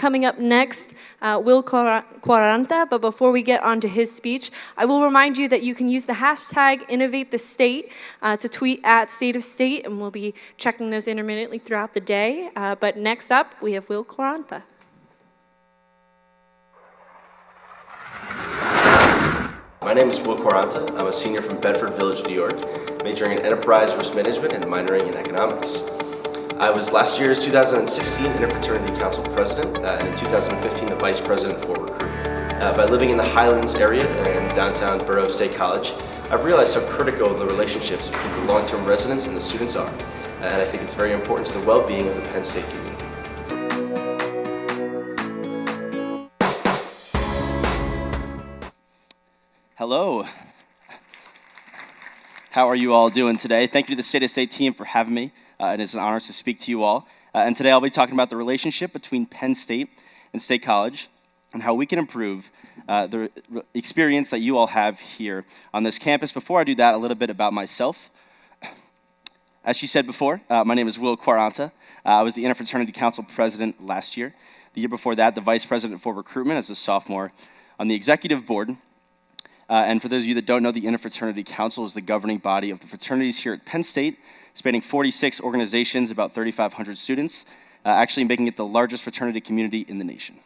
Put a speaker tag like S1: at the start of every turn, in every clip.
S1: Coming up next, Will Quaranta, but before we get on to his speech, I will remind you that you can use the hashtag #InnovateTheState to tweet at State of State, and we'll be checking those intermittently throughout the day. But next up, we have Will Quaranta.
S2: My name is Will Quaranta. I'm a senior from Bedford Village, New York, majoring in enterprise risk management and minoring in economics. I was last year's 2016 Interfraternity Council President, and in 2015 the Vice President for Recruitment. By living in the Highlands area and downtown Borough of State College, I've realized how critical the relationships between the long-term residents and the students are, and I think it's very important to the well-being of the Penn State community.
S3: Hello. How are you all doing today? Thank you to the State of State team for having me. It is an honor to speak to you all. And today I'll be talking about the relationship between Penn State and State College and how we can improve the experience that you all have here on this campus. Before I do that, a little bit about myself. As she said before, my name is Will Quaranta. I was the Interfraternity Council President last year. The year before that, the Vice President for Recruitment as a sophomore on the Executive Board. And for those of you that don't know, the Interfraternity Council is the governing body of the fraternities here at Penn State, spanning 46 organizations, about 3,500 students, actually making it the largest fraternity community in the nation.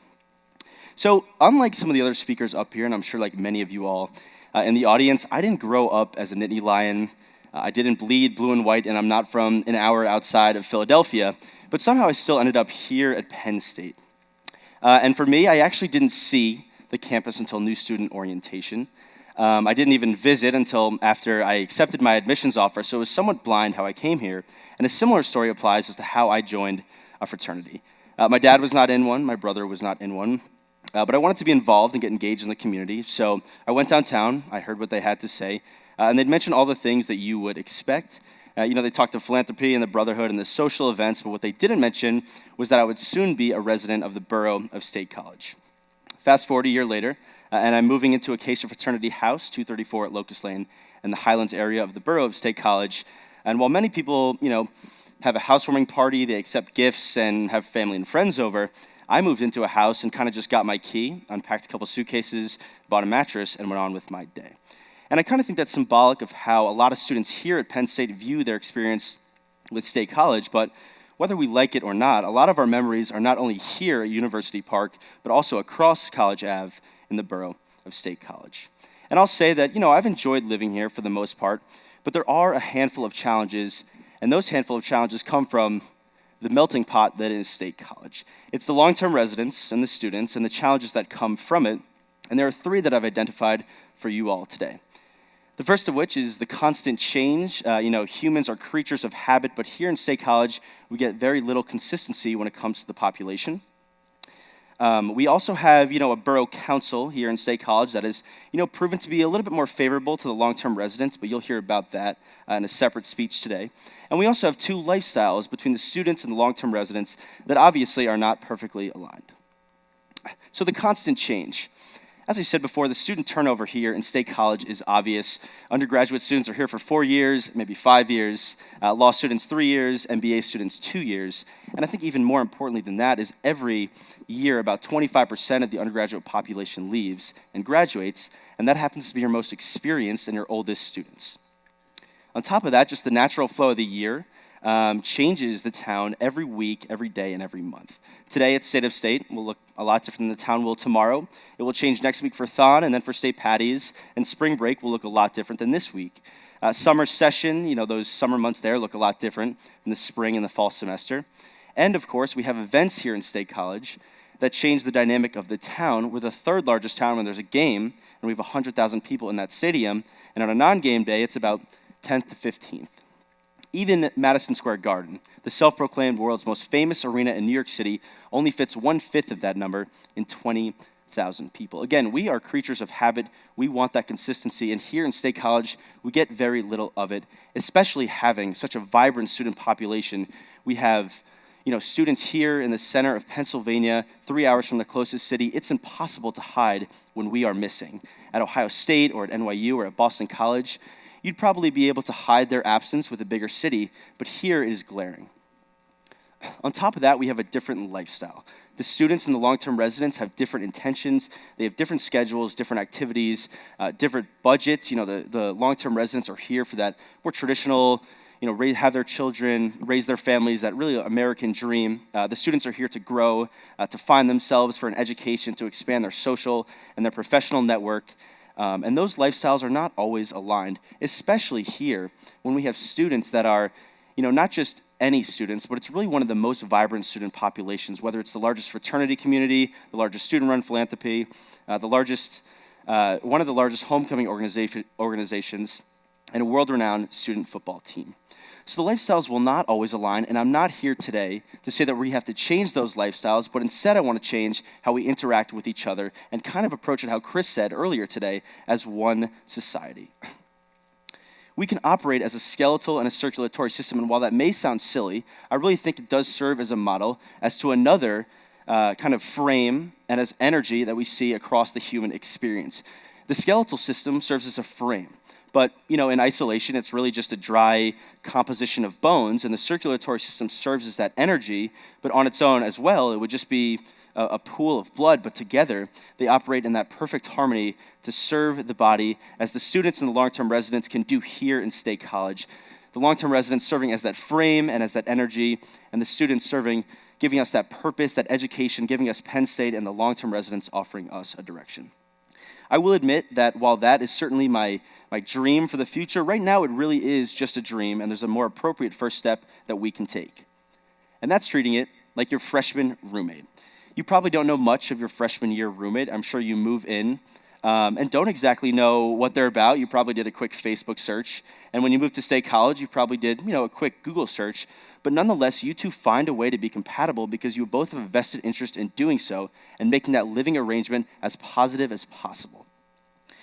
S3: So unlike some of the other speakers up here, and I'm sure like many of you all in the audience, I didn't grow up as a Nittany Lion. I didn't bleed blue and white, and I'm not from an hour outside of Philadelphia, but somehow I still ended up here at Penn State. And for me, I actually didn't see the campus until new student orientation. I didn't even visit until after I accepted my admissions offer, so it was somewhat blind how I came here. And a similar story applies as to how I joined a fraternity. My dad was not in one, my brother was not in one, but I wanted to be involved and get engaged in the community. So I went downtown, I heard what they had to say, and they'd mention all the things that you would expect. They talked of philanthropy and the brotherhood and the social events, but what they didn't mention was that I would soon be a resident of the Borough of State College. Fast forward a year later, and I'm moving into Acacia Fraternity House, 234 at Locust Lane, in the Highlands area of the Borough of State College. And while many people, have a housewarming party, they accept gifts and have family and friends over, I moved into a house and kind of just got my key, unpacked a couple suitcases, bought a mattress, and went on with my day. And I kind of think that's symbolic of how a lot of students here at Penn State view their experience with State College, but whether we like it or not, a lot of our memories are not only here at University Park, but also across College Ave in the Borough of State College. And I'll say that, I've enjoyed living here for the most part, but there are a handful of challenges, and those handful of challenges come from the melting pot that is State College. It's the long-term residents and the students and the challenges that come from it, and there are three that I've identified for you all today. The first of which is the constant change. Humans are creatures of habit, but here in State College, we get very little consistency when it comes to the population. We also have, a borough council here in State College that is, proven to be a little bit more favorable to the long-term residents, but you'll hear about that in a separate speech today. And we also have two lifestyles between the students and the long-term residents that obviously are not perfectly aligned. So the constant change. As I said before, the student turnover here in State College is obvious. Undergraduate students are here for 4 years, maybe 5 years. Law students 3 years, MBA students 2 years. And I think even more importantly than that is every year about 25% of the undergraduate population leaves and graduates, and that happens to be your most experienced and your oldest students. On top of that, just the natural flow of the year changes the town every week, every day, and every month. Today at State of State will look a lot different than the town will tomorrow. It will change next week for Thon, and then for State Patties, and spring break will look a lot different than this week. Summer session, those summer months there look a lot different than the spring and the fall semester. And of course, we have events here in State College that change the dynamic of the town. We're the third largest town when there's a game, and we have 100,000 people in that stadium, and on a non-game day, it's about 10th to 15th. Even Madison Square Garden, the self-proclaimed world's most famous arena in New York City, only fits 1/5 of that number in 20,000 people. Again, we are creatures of habit. We want that consistency, and here in State College, we get very little of it, especially having such a vibrant student population. We have students here in the center of Pennsylvania, 3 hours from the closest city. It's impossible to hide when we are missing. At Ohio State or at NYU or at Boston College, you'd probably be able to hide their absence with a bigger city, but here it is glaring. On top of that, we have a different lifestyle. The students and the long-term residents have different intentions. They have different schedules, different activities, different budgets. The long-term residents are here for that more traditional, have their children, raise their families, that really American dream. The students are here to grow, to find themselves for an education, to expand their social and their professional network. And those lifestyles are not always aligned, especially here when we have students that are, not just any students, but it's really one of the most vibrant student populations, whether it's the largest fraternity community, the largest student-run philanthropy, one of the largest homecoming organizations, and a world-renowned student football team. So the lifestyles will not always align, and I'm not here today to say that we have to change those lifestyles, but instead I want to change how we interact with each other and kind of approach it how Chris said earlier today, as one society. We can operate as a skeletal and a circulatory system, and while that may sound silly, I really think it does serve as a model as to another kind of frame and as energy that we see across the human experience. The skeletal system serves as a frame. But, in isolation, it's really just a dry composition of bones, and the circulatory system serves as that energy, but on its own as well, it would just be a pool of blood, but together they operate in that perfect harmony to serve the body, as the students and the long-term residents can do here in State College. The long-term residents serving as that frame and as that energy, and the students serving, giving us that purpose, that education, giving us Penn State, and the long-term residents offering us a direction. I will admit that while that is certainly my dream for the future, right now it really is just a dream, and there's a more appropriate first step that we can take. And that's treating it like your freshman roommate. You probably don't know much of your freshman year roommate. I'm sure you move in and don't exactly know what they're about. You probably did a quick Facebook search. And when you moved to State College, you probably did, a quick Google search. But nonetheless, you two find a way to be compatible because you both have a vested interest in doing so and making that living arrangement as positive as possible.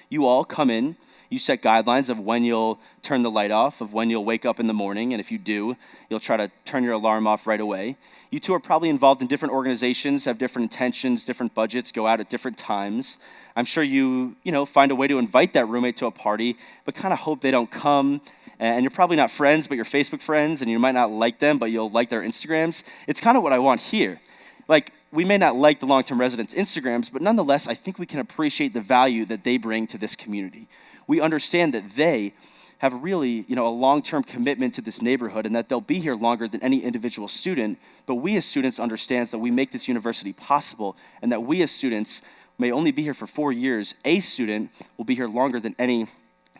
S3: You all come in, you set guidelines of when you'll turn the light off, of when you'll wake up in the morning, and if you do, you'll try to turn your alarm off right away. You two are probably involved in different organizations, have different intentions, different budgets, go out at different times. I'm sure you find a way to invite that roommate to a party, but kind of hope they don't come. And you're probably not friends, but you're Facebook friends, and you might not like them, but you'll like their Instagrams. It's kind of what I want here. We may not like the long-term residents' Instagrams, but nonetheless, I think we can appreciate the value that they bring to this community. We understand that they have really, a long-term commitment to this neighborhood and that they'll be here longer than any individual student, but we as students understand that we make this university possible and that we as students may only be here for 4 years. A student will be here longer than any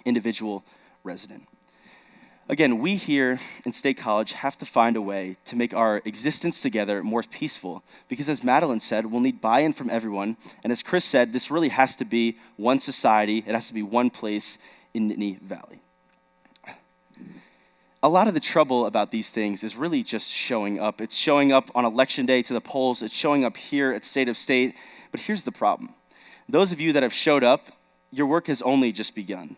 S3: individual resident. Again, we here in State College have to find a way to make our existence together more peaceful because as Madeline said, we'll need buy-in from everyone. And as Chris said, this really has to be one society. It has to be one place in Nittany Valley. A lot of the trouble about these things is really just showing up. It's showing up on election day to the polls. It's showing up here at State of State. But here's the problem. Those of you that have showed up, your work has only just begun.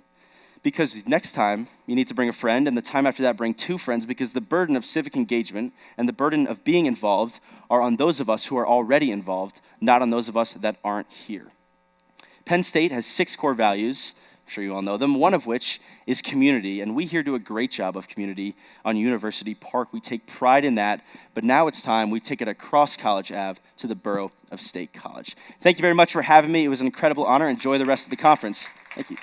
S3: Because next time, you need to bring a friend, and the time after that, bring 2 friends, because the burden of civic engagement and the burden of being involved are on those of us who are already involved, not on those of us that aren't here. Penn State has 6 core values. I'm sure you all know them, one of which is community, and we here do a great job of community on University Park. We take pride in that, but now it's time we take it across College Ave to the borough of State College. Thank you very much for having me. It was an incredible honor. Enjoy the rest of the conference. Thank you.